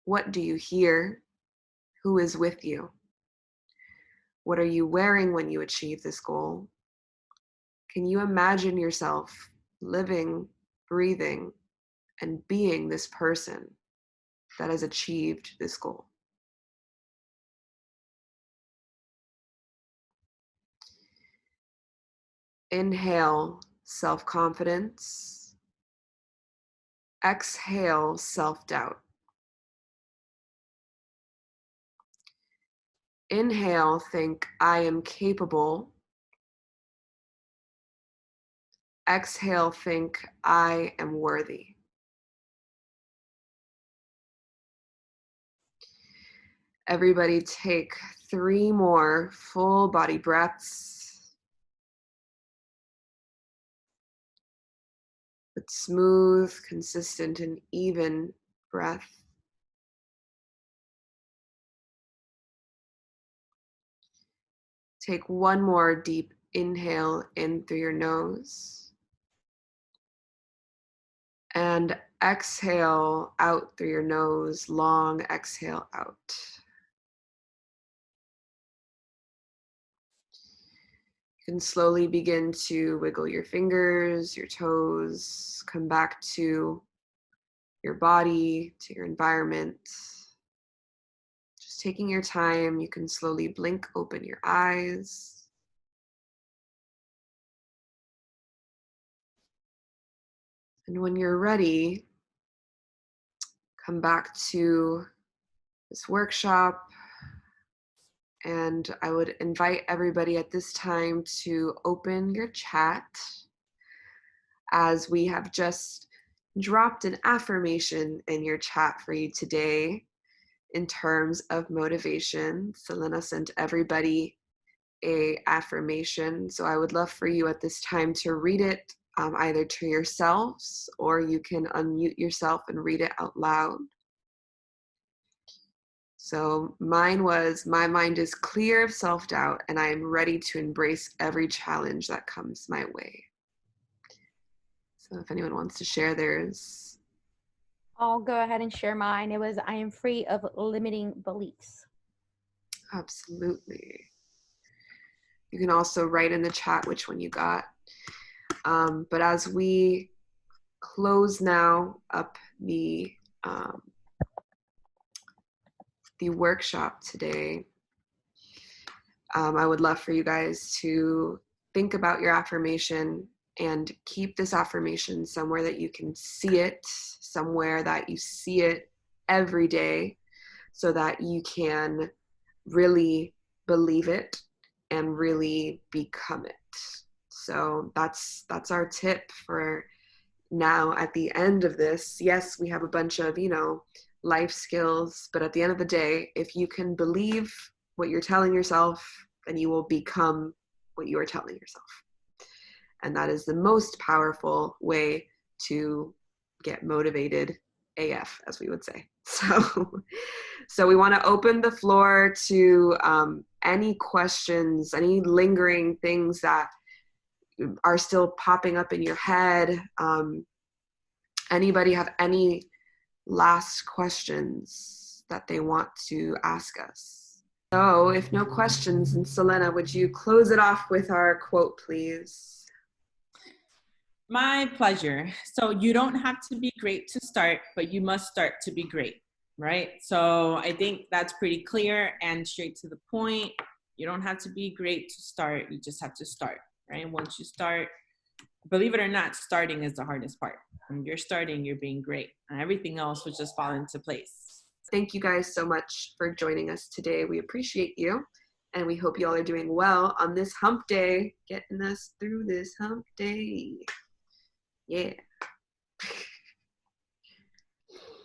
What do you hear? Who is with you? What are you wearing when you achieve this goal? Can you imagine yourself living, breathing, and being this person that has achieved this goal. Inhale, self-confidence. Exhale, self-doubt. Inhale, think, I am capable. Exhale, think, I am worthy. Everybody take 3 more full body breaths. With smooth, consistent, and even breath. Take 1 more deep inhale in through your nose. And exhale out through your nose, long exhale out. You can slowly begin to wiggle your fingers, your toes, come back to your body, to your environment. Just taking your time, you can slowly blink open your eyes. And when you're ready, come back to this workshop. And I would invite everybody at this time to open your chat, as we have just dropped an affirmation in your chat for you today in terms of motivation. Selena sent everybody a affirmation, so I would love for you at this time to read it either to yourselves, or you can unmute yourself and read it out loud. So mine was, my mind is clear of self-doubt and I am ready to embrace every challenge that comes my way. So if anyone wants to share theirs. I'll go ahead and share mine. It was, I am free of limiting beliefs. Absolutely. You can also write in the chat which one you got. But as we close now up the workshop today, I would love for you guys to think about your affirmation and keep this affirmation somewhere that you can see it, somewhere that you see it every day, so that you can really believe it and really become it. So that's our tip for now at the end of this. Yes, we have a bunch of, life skills, but at the end of the day, if you can believe what you're telling yourself, then you will become what you are telling yourself. And that is the most powerful way to get motivated AF, as we would say. So we want to open the floor to any questions, any lingering things that are still popping up in your head. Anybody have any last questions that they want to ask us? So if no questions, and Selena, would you close it off with our quote, please? My pleasure. So you don't have to be great to start, but you must start to be great, right? So I think that's pretty clear and straight to the point. You don't have to be great to start. You just have to start, right? Once you start, believe it or not, starting is the hardest part. When you're starting, you're being great, and everything else will just fall into place. Thank you guys so much for joining us today. We appreciate you, and we hope you all are doing well on this hump day, getting us through this hump day. Yeah.